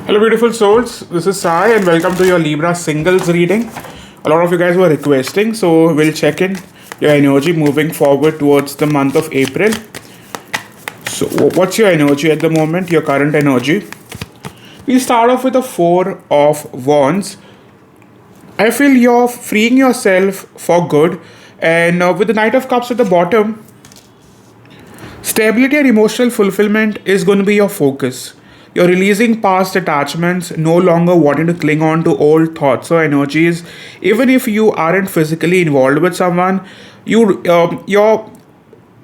Hello, beautiful souls. This is Sai, and welcome to your Libra singles reading. A lot of you guys were requesting, so we'll check in your energy moving forward towards the month of April. So, what's your energy at the moment? Your current energy? We start off with a Four of Wands. I feel you're freeing yourself for good, and with the Knight of Cups at the bottom, stability and emotional fulfillment is going to be your focus. You're releasing past attachments, no longer wanting to cling on to old thoughts or energies. Even if you aren't physically involved with someone, your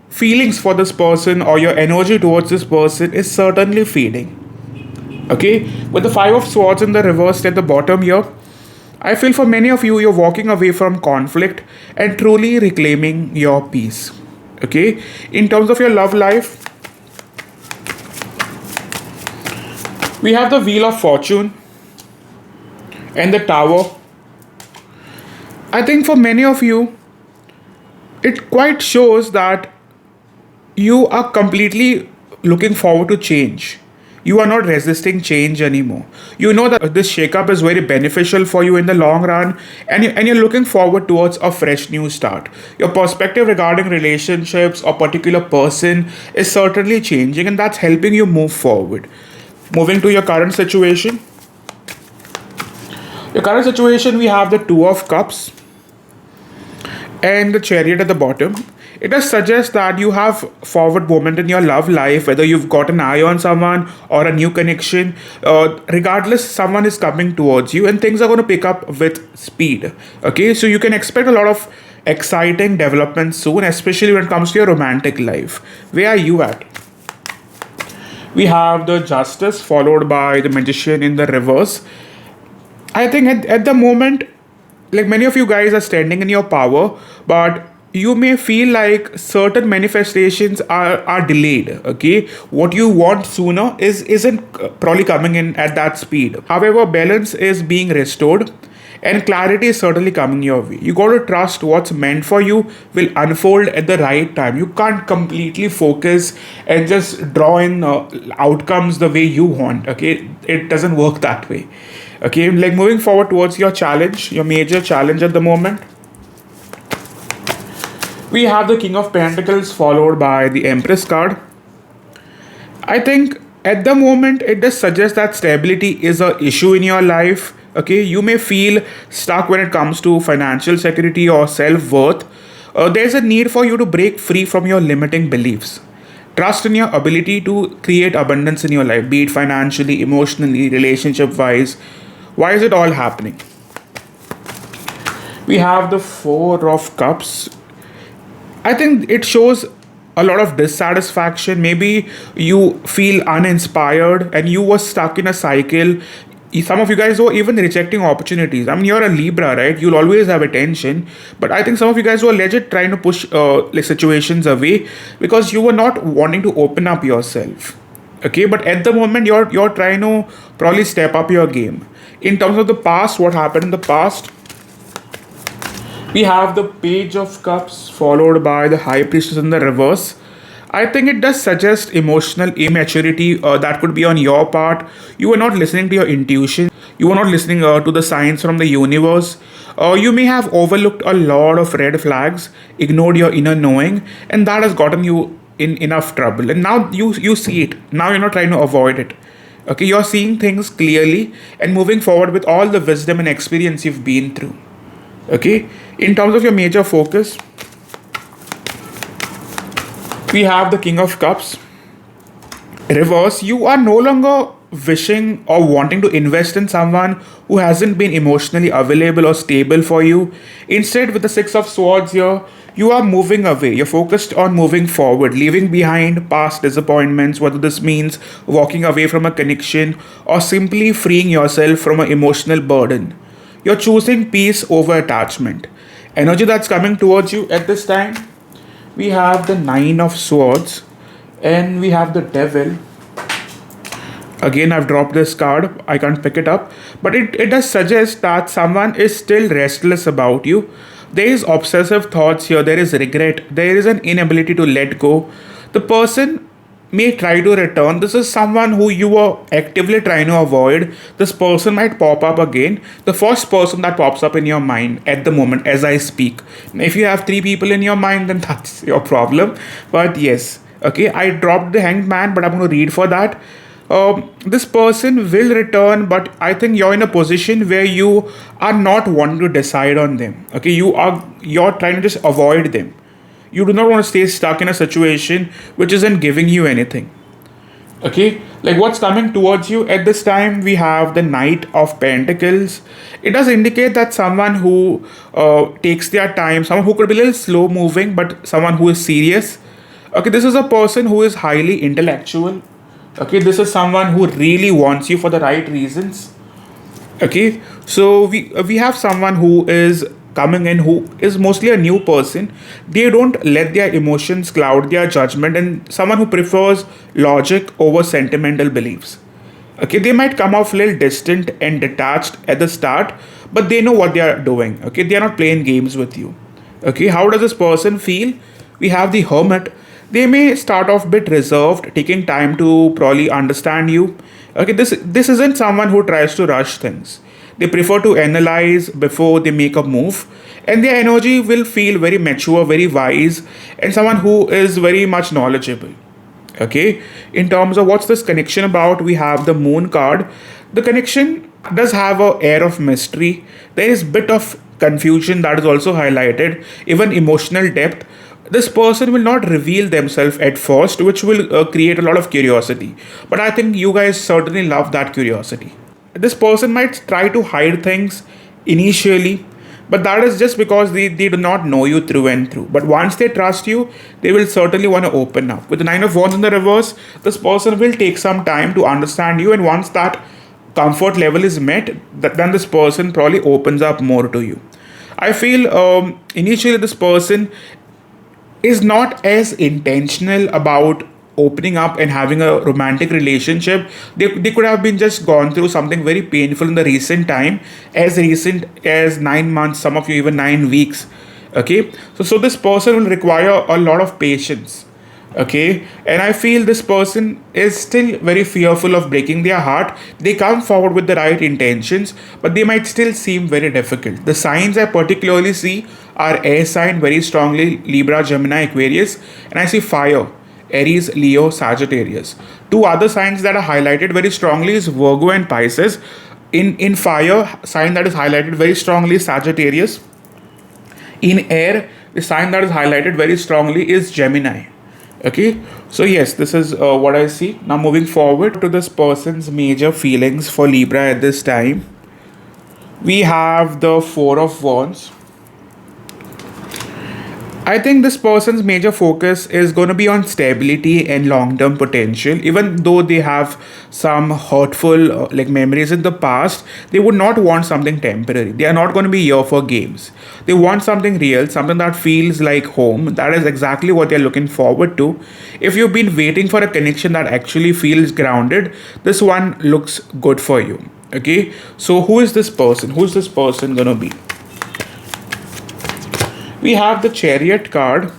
feelings for this person or your energy towards this person is certainly fading. Okay, with the Five of Swords in the reversed at the bottom here, I feel for many of you, you're walking away from conflict and truly reclaiming your peace. Okay, in terms of your love life, we have the Wheel of Fortune and the Tower. I think for many of you, it quite shows that you are completely looking forward to change. You are not resisting change anymore. You know that this shakeup is very beneficial for you in the long run, and you're looking forward towards a fresh new start. Your perspective regarding relationships or particular person is certainly changing, and that's helping you move forward. Moving to your current situation. Your current situation, we have the Two of Cups and the Chariot at the bottom. It does suggest that you have forward movement in your love life, whether you've got an eye on someone or a new connection. Regardless, someone is coming towards you, and things are going to pick up with speed. Okay, so you can expect a lot of exciting developments soon, especially when it comes to your romantic life. Where are you at? We have the Justice followed by the Magician in the reverse. I think at the moment, like many of you guys are standing in your power, but you may feel like certain manifestations are delayed. Okay, what you want sooner isn't probably coming in at that speed. However, balance is being restored and clarity is certainly coming your way. You got to trust what's meant for you will unfold at the right time. You can't completely focus and just draw in outcomes the way you want. Okay, it doesn't work that way. Okay, like moving forward towards your challenge, your major challenge at the moment, we have the King of Pentacles followed by the Empress card. I think at the moment it does suggest that stability is a issue in your life. Okay, you may feel stuck when it comes to financial security or self-worth. There's a need for you to break free from your limiting beliefs. Trust in your ability to create abundance in your life, be it financially, emotionally, relationship wise. Why is it all happening? We have the Four of Cups. I think it shows a lot of dissatisfaction. Maybe you feel uninspired and you were stuck in a cycle. Some of you guys were even rejecting opportunities. I mean, you're a Libra, right? You'll always have attention. But I think some of you guys were legit trying to push like situations away because you were not wanting to open up yourself. Okay, but at the moment you're trying to probably step up your game. In terms of the past, what happened in the past, we have the Page of Cups followed by the High Priestess in the reverse. I think it does suggest emotional immaturity that could be on your part. You are not listening to your intuition. You are not listening to the signs from the universe. You may have overlooked a lot of red flags, ignored your inner knowing, and that has gotten you in enough trouble. And now you see it. Now you're not trying to avoid it. Okay, you're seeing things clearly and moving forward with all the wisdom and experience you've been through. Okay, in terms of your major focus, we have the King of Cups reverse. You are no longer wishing or wanting to invest in someone who hasn't been emotionally available or stable for you. Instead, with the Six of Swords here, you are moving away. You're focused on moving forward, leaving behind past disappointments, whether this means walking away from a connection or simply freeing yourself from an emotional burden. You're choosing peace over attachment. Energy that's coming towards you at this time, we have the Nine of Swords and we have the Devil. Again, I've dropped this card. I can't pick it up. But it does suggest that someone is still restless about you. There is obsessive thoughts here. There is regret. There is an inability to let go. The person may try to return. This is someone who you were actively trying to avoid. This person might pop up again. The first person that pops up in your mind at the moment as I speak. If you have three people in your mind, then that's your problem. But yes, okay, I dropped the hanged man, but I'm going to read for that. This person will return, but I think you're in a position where you are not wanting to decide on them. Okay, you're trying to just avoid them. You do not want to stay stuck in a situation which isn't giving you anything. Okay, like what's coming towards you at this time, we have the Knight of Pentacles. It does indicate that someone who takes their time, someone who could be a little slow moving, but someone who is serious. Okay, this is a person who is highly intellectual. Okay, this is someone who really wants you for the right reasons. Okay, so we have someone who is coming in who is mostly a new person. They don't let their emotions cloud their judgment, and someone who prefers logic over sentimental beliefs. Okay, they might come off a little distant and detached at the start, but they know what they are doing. Okay, they are not playing games with you. Okay, how does this person feel? We have the Hermit. They may start off a bit reserved, taking time to probably understand you. Okay, this isn't someone who tries to rush things. They prefer to analyze before they make a move, and their energy will feel very mature, very wise, and someone who is very much knowledgeable. Okay, in terms of what's this connection about, we have the Moon card. The connection does have a air of mystery. There is bit of confusion that is also highlighted, even emotional depth. This person will not reveal themselves at first, which will create a lot of curiosity, but I think you guys certainly love that curiosity. This person might try to hide things initially, but that is just because they do not know you through and through. But once they trust you, they will certainly want to open up. With the Nine of Wands in the reverse, this person will take some time to understand you, and once that comfort level is met, then this person probably opens up more to you. I feel initially this person is not as intentional about opening up and having a romantic relationship. They could have been just gone through something very painful in the recent time, as recent as 9 months, some of you even 9 weeks. Okay, so this person will require a lot of patience. Okay, and I feel this person is still very fearful of breaking their heart. They come forward with the right intentions, but they might still seem very difficult. The signs I particularly see are air sign very strongly, Libra, Gemini, Aquarius, and I see fire, Aries, Leo, Sagittarius. Two other signs that are highlighted very strongly is Virgo and Pisces. In fire, sign that is highlighted very strongly is Sagittarius. In air, the sign that is highlighted very strongly is Gemini. Okay, so yes, this is what I see. Now, moving forward to this person's major feelings for Libra at this time, we have the Four of Wands. I think this person's major focus is going to be on stability and long term potential. Even though they have some hurtful like memories in the past, they would not want something temporary. They are not going to be here for games. They want something real, something that feels like home. That is exactly what they're looking forward to. If you've been waiting for a connection that actually feels grounded, this one looks good for you. Okay, so who is this person? Who's this person going to be? We have the Chariot card.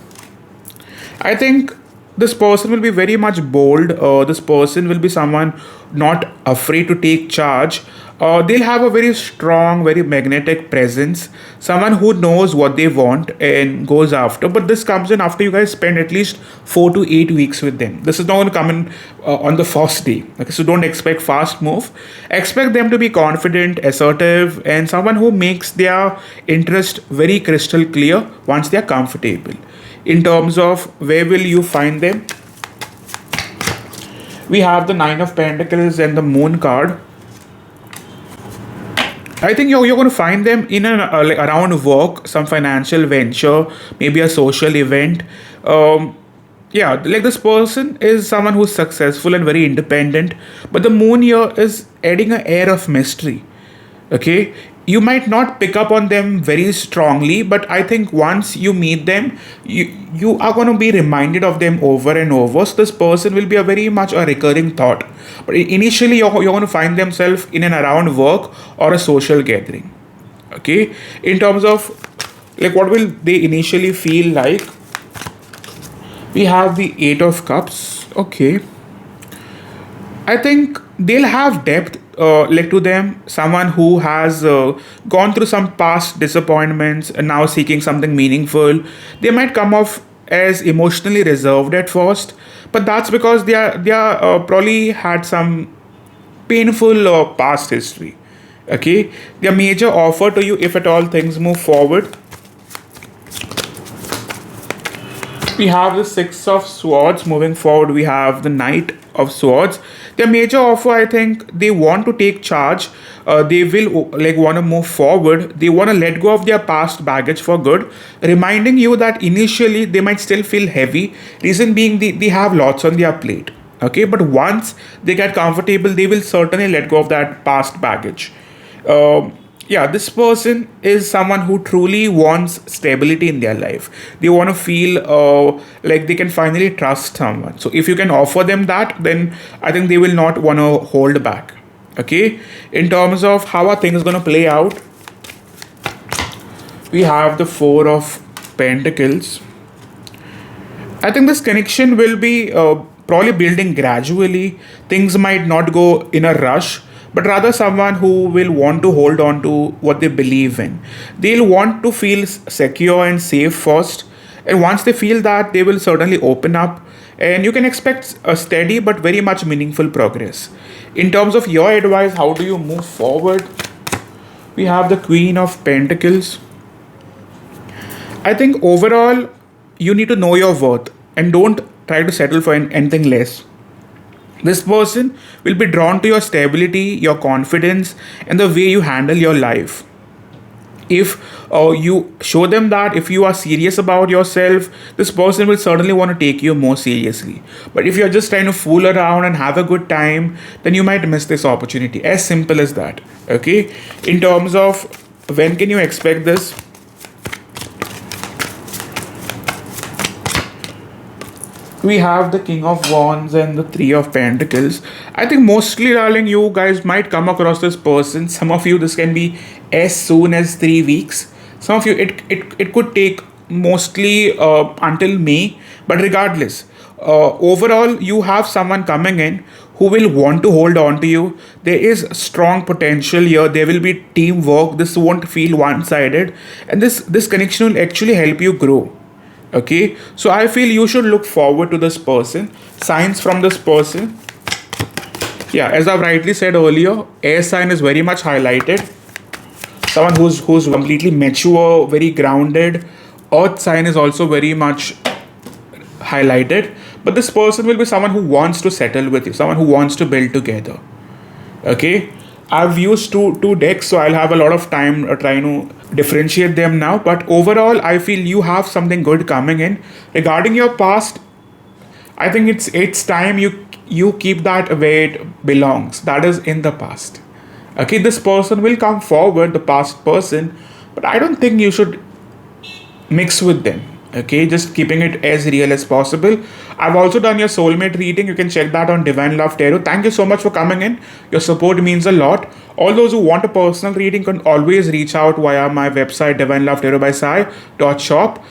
I think this person will be very much bold. This person will be someone not afraid to take charge. They'll have a very strong, very magnetic presence. Someone who knows what they want and goes after. But this comes in after you guys spend at least 4 to 8 weeks with them. This is not going to come in on the first day. Okay, so don't expect fast move. Expect them to be confident, assertive, and someone who makes their interest very crystal clear once they are comfortable. In terms of where will you find them, we have the Nine of Pentacles and the Moon card. I think you're going to find them in an like around work, some financial venture, maybe a social event. Yeah, like this person is someone who's successful and very independent, but the moon here is adding an air of mystery. Okay, you might not pick up on them very strongly, but I think once you meet them, you are going to be reminded of them over and over. So this person will be a very much a recurring thought, but initially you're going to find themselves in and around work or a social gathering. Okay, in terms of like what will they initially feel like, we have the Eight of Cups. Okay. I think they'll have depth like to them. Someone who has gone through some past disappointments and now seeking something meaningful. They might come off as emotionally reserved at first, but that's because they are probably had some painful past history. Okay, their major offer to you, if at all things move forward, we have the Six of Swords. Moving forward, we have the Knight of Swords. Their major offer, I think, they want to take charge. They will like want to move forward. They want to let go of their past baggage for good, reminding you that initially they might still feel heavy. Reason being, they have lots on their plate. Okay, but once they get comfortable, they will certainly let go of that past baggage. Yeah, this person is someone who truly wants stability in their life. They want to feel like they can finally trust someone. So if you can offer them that, then I think they will not want to hold back. Okay, in terms of how are things going to play out, we have the Four of Pentacles. I think this connection will be probably building gradually. Things might not go in a rush, but rather someone who will want to hold on to what they believe in. They'll want to feel secure and safe first, and once they feel that, they will certainly open up. And you can expect a steady but very much meaningful progress. In terms of your advice, how do you move forward? We have the Queen of Pentacles. I think overall, you need to know your worth and don't try to settle for anything less. This person will be drawn to your stability, your confidence, and the way you handle your life. If you show them that if you are serious about yourself, this person will certainly want to take you more seriously. But if you're just trying to fool around and have a good time, then you might miss this opportunity. As simple as that. Okay? In terms of when can you expect this? We have the King of Wands and the Three of Pentacles. I think mostly, darling, you guys might come across this person. Some of you, this can be as soon as 3 weeks. Some of you, it could take mostly until May. But regardless, overall, you have someone coming in who will want to hold on to you. There is strong potential here. There will be teamwork. This won't feel one-sided, and this connection will actually help you grow. Okay, so I feel you should look forward to this person. Signs from this person. Yeah, as I've rightly said earlier, air sign is very much highlighted. Someone who's completely mature, very grounded. Earth sign is also very much highlighted. But this person will be someone who wants to settle with you, someone who wants to build together. Okay, I've used two decks, so I'll have a lot of time trying to differentiate them now. But overall, I feel you have something good coming in. Regarding your past, I think it's time you keep that where it belongs. That is in the past. Okay, this person will come forward, the past person, but I don't think you should mix with them. Okay, just keeping it as real as possible. I've also done your soulmate reading. You can check that on Divine Love Tarot. Thank you so much for coming in. Your support means a lot. All those who want a personal reading can always reach out via my website, Divine Love Tarot by Sai .shop.